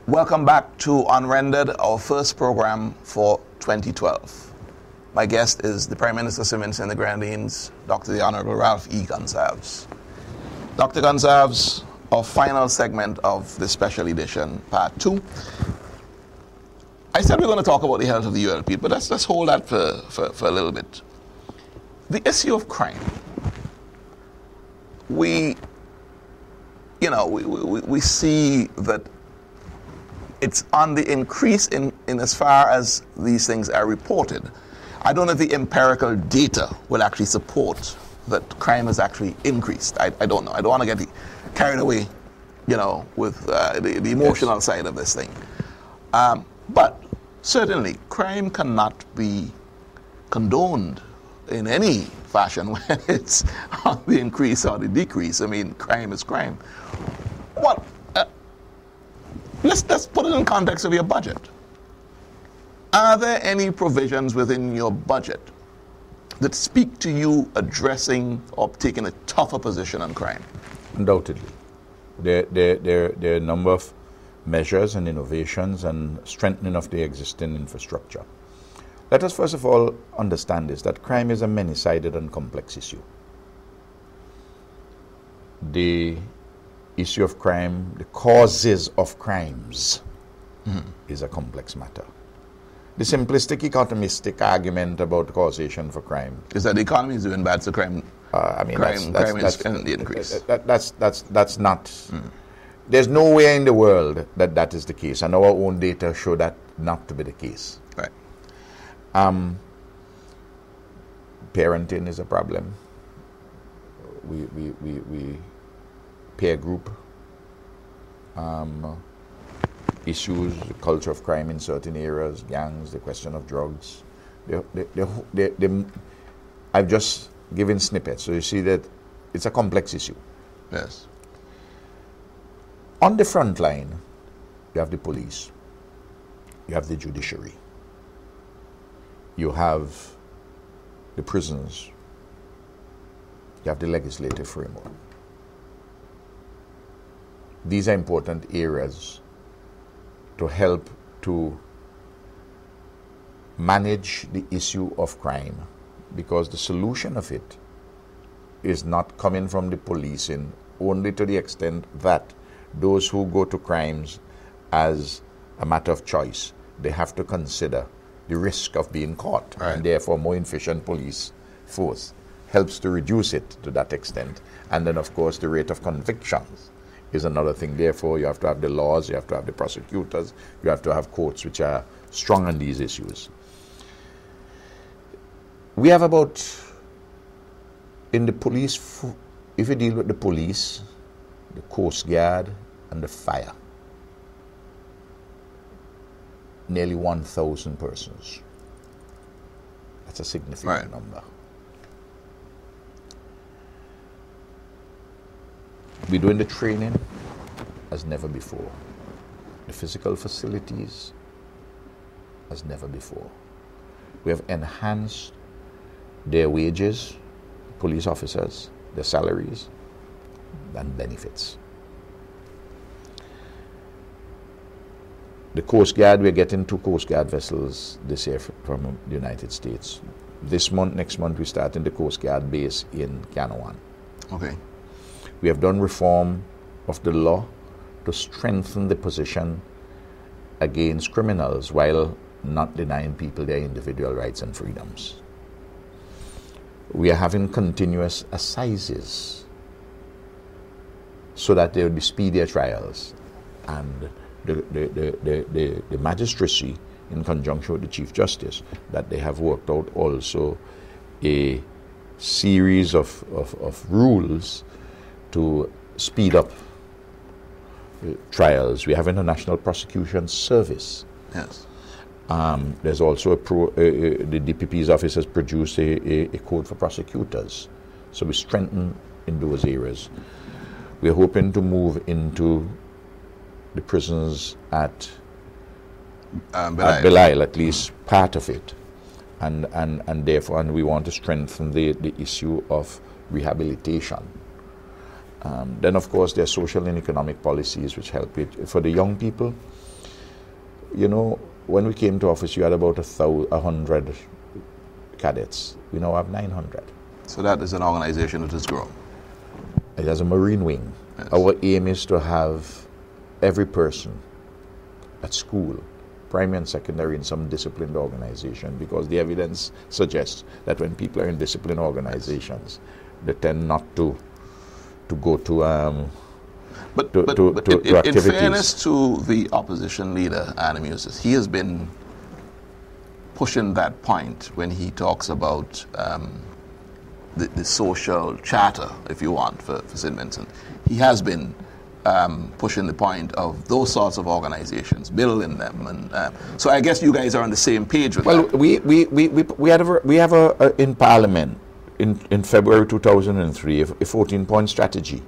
Welcome back to Unrendered, our first program for 2012. My guest is the Prime Minister Simmons and the Grenadines, Dr. the Honorable Ralph E. Gonsalves. Dr. Gonsalves, our final segment of this special edition, part 2. I said we're going to talk about the health of the ULP, but let's hold that for a little bit. The issue of crime. We see that it's on the increase in as far as these things are reported. I don't know if the empirical data will actually support that crime has actually increased. I don't know. I don't want to get carried away, with the emotional side of this thing. But certainly, crime cannot be condoned in any fashion when it's on the increase or the decrease. I mean, crime is crime. What? Let's put it in context of your budget. Are there any provisions within your budget that speak to you addressing or taking a tougher position on crime? Undoubtedly. There are a number of measures and innovations and strengthening of the existing infrastructure. Let us first of all understand this, that crime is a many-sided and complex issue. The issue of crime, the causes of crimes, is a complex matter. The simplistic economistic argument about causation for crime is that the economy is doing bad, so crime is in the increase. That's not. There's nowhere in the world that is the case, and our own data show that not to be the case. Right. Parenting is a problem. We peer group issues, the culture of crime in certain areas, gangs, the question of drugs. I've just given snippets, so you see that it's a complex issue. Yes. On the front line, you have the police, you have the judiciary, you have the prisons, you have the legislative framework. These are important areas to help to manage the issue of crime, because the solution of it is not coming from the policing only to the extent that those who go to crimes as a matter of choice, they have to consider the risk of being caught, right. And therefore more efficient police force helps to reduce it to that extent. And then of course the rate of convictions is another thing. Therefore, you have to have the laws, you have to have the prosecutors, you have to have courts which are strong on these issues. We have about, in the police, if you deal with the police, the Coast Guard, and the fire, nearly 1,000 persons. That's a significant number. We're doing the training as never before. The physical facilities as never before. We have enhanced their wages, police officers, their salaries, and benefits. The Coast Guard, we're getting 2 Coast Guard vessels this year from the United States. This month, next month, we're starting the Coast Guard base in Canawan. Okay. We have done reform of the law to strengthen the position against criminals while not denying people their individual rights and freedoms. We are having continuous assizes so that there will be speedier trials, and the magistracy, in conjunction with the Chief Justice, that they have worked out also a series of rules to speed up trials. We have a National Prosecution Service. Yes. There's also the DPP's office has produced a code for prosecutors. So we strengthen in those areas. We're hoping to move into the prisons at Belial, at least part of it. And therefore, we want to strengthen the issue of rehabilitation. Then, of course, there are social and economic policies which help it. For the young people, you know, when we came to office, you had about 100 cadets. We now have 900. So that is an organization that has grown. It has a Marine wing. Yes. Our aim is to have every person at school, primary and secondary, in some disciplined organization, because the evidence suggests that when people are in disciplined organizations, they tend not to go to activities. In fairness to the opposition leader, Adam Eustace, he has been pushing that point when he talks about the social charter, if you want, for St. Vincent. He has been pushing the point of those sorts of organizations, building them, and so I guess you guys are on the same page with that. Well, we have in Parliament in February 2003 a 14-point strategy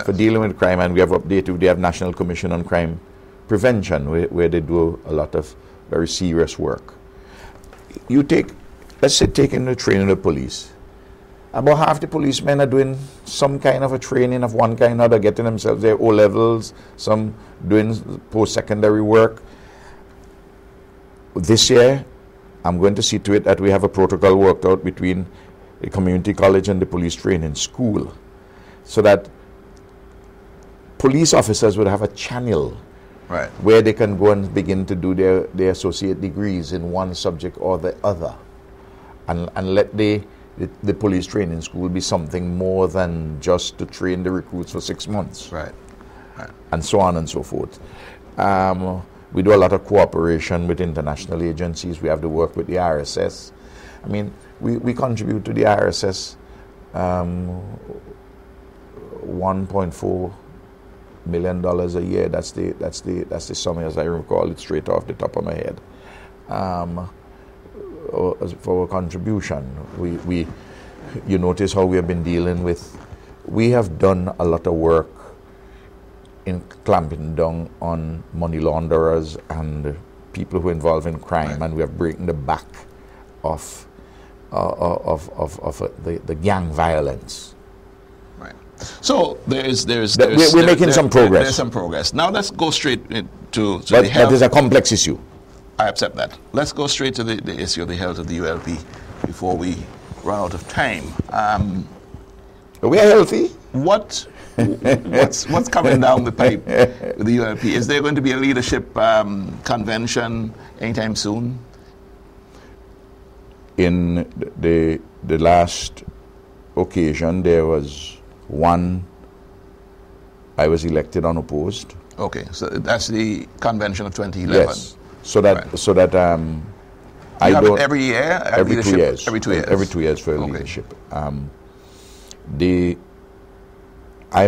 for dealing with crime, and we have updated. We have National Commission on Crime Prevention, where they do a lot of very serious work. Let's say taking the training of police. About half the policemen are doing some kind of a training of one kind or other, getting themselves their O-levels, some doing post-secondary work. This year, I'm going to see to it that we have a protocol worked out between the community college and the police training school, so that police officers would have a channel where they can go and begin to do their associate degrees in one subject or the other, and let the police training school be something more than just to train the recruits for 6 months. Right. And so on and so forth. We do a lot of cooperation with international agencies. We have to work with the RSS. I mean, we contribute to the RSS $1.4 million a year. That's the sum, as I recall it straight off the top of my head. For our contribution, you notice how we have been dealing with. We have done a lot of work in clamping down on money launderers and people who are involved in crime, and we are breaking the back of the gang violence. Right. So we're making some progress. There's some progress. Now let's go straight to but that is a complex issue. I accept that. Let's go straight to the issue of the health of the ULP before we run out of time. We are healthy. What's coming down the pipe with the ULP? Is there going to be a leadership convention anytime soon? In the last occasion, there was one. I was elected unopposed. Okay, so that's the convention of 2011. Yes. So that I have it every year. Every 2 years. Every 2 years. Every 2 years for leadership. I'm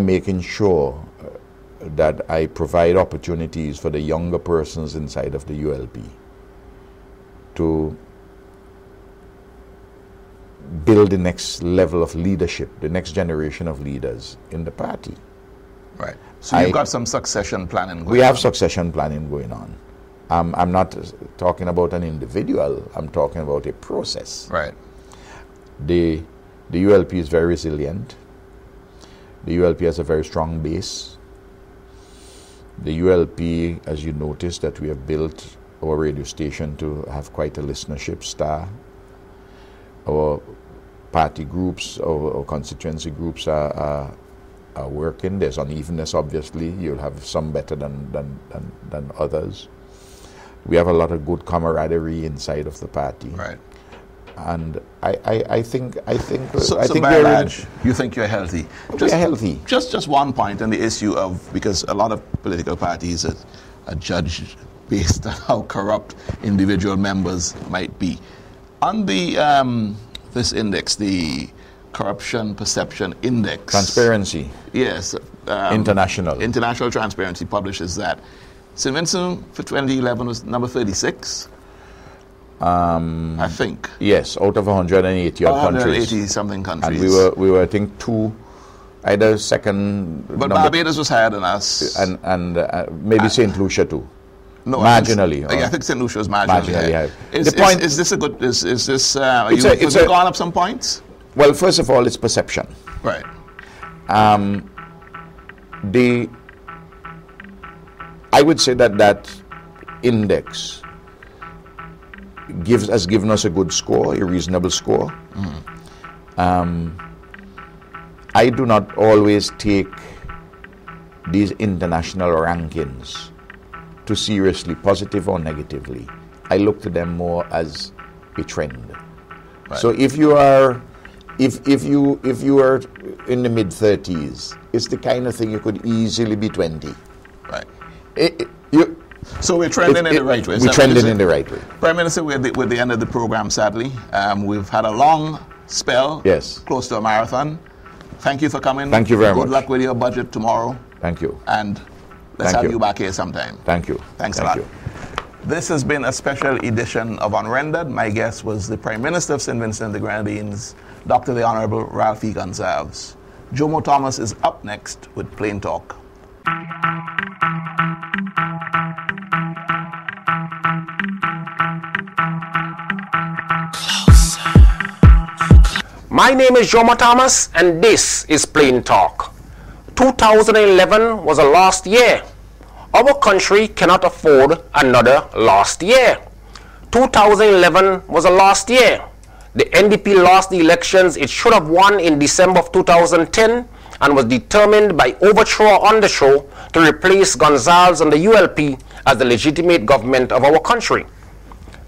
making sure that I provide opportunities for the younger persons inside of the ULP to build the next level of leadership, the next generation of leaders in the party. Right. So you've got some succession planning going on. We have succession planning going on. I'm not talking about an individual. I'm talking about a process. Right. The ULP is very resilient. The ULP has a very strong base. The ULP, as you notice, that we have built our radio station to have quite a listenership star. Our party groups, our constituency groups are working. There's unevenness, obviously. You'll have some better than others. We have a lot of good camaraderie inside of the party. Right. And I think so by and large, you think you're healthy. We are healthy. Just one point on the issue of, because a lot of political parties are judged based on how corrupt individual members might be. On the this index, the Corruption Perception Index. Transparency. Yes. International Transparency publishes that. St. Vincent for 2011 was number 36. I think. Yes, out of 180 odd countries. 180 something countries. And we were I think either second. But Barbados was higher than us. And maybe St. Lucia too. No, marginally. I think St. Lucia was marginally high. The point is this a good? Is this? Has it gone up some points? Well, first of all, it's perception. Right. I would say that index has given us a good score, a reasonable score. I do not always take these international rankings too seriously, positive or negatively. I look to them more as a trend. Right. So if you are in the mid-30s, it's the kind of thing you could easily be 20. Right. So we're trending in the right way. We're trending in the right way. Prime Minister, we're at the end of the program, sadly. We've had a long spell, yes, close to a marathon. Thank you for coming. Thank you very much. Good luck with your budget tomorrow. Thank you. And let's have you back here sometime. Thank you. Thanks a lot. This has been a special edition of Unrendered. My guest was the Prime Minister of St. Vincent and the Grenadines, Dr. the Honorable Ralph E. Gonsalves. Jomo Thomas is up next with Plain Talk. My name is Jomo Thomas, and this is Plain Talk. 2011 was a lost year. Our country cannot afford another lost year. 2011 was a lost year. The NDP lost the elections it should have won in December of 2010 and was determined by overthrow or underthrow to replace Gonsalves and the ULP as the legitimate government of our country.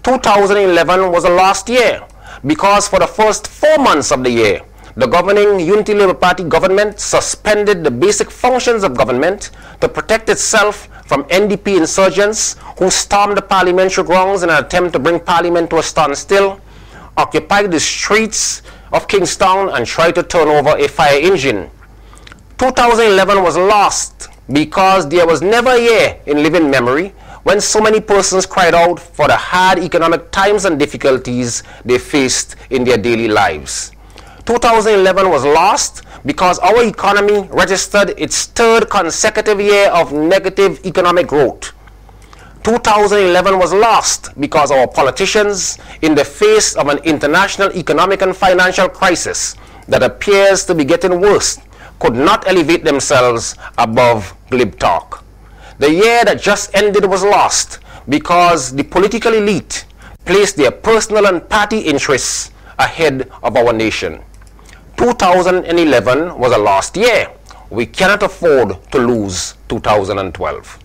2011 was a lost year because for the first 4 months of the year, the governing Unity Labour Party government suspended the basic functions of government to protect itself from NDP insurgents who stormed the parliamentary grounds in an attempt to bring parliament to a standstill, occupied the streets of Kingstown and tried to turn over a fire engine. 2011 was lost because there was never a year in living memory when so many persons cried out for the hard economic times and difficulties they faced in their daily lives. 2011 was lost because our economy registered its third consecutive year of negative economic growth. 2011 was lost because our politicians, in the face of an international economic and financial crisis that appears to be getting worse, could not elevate themselves above glib talk. The year that just ended was lost because the political elite placed their personal and party interests ahead of our nation. 2011 was a lost year. We cannot afford to lose 2012.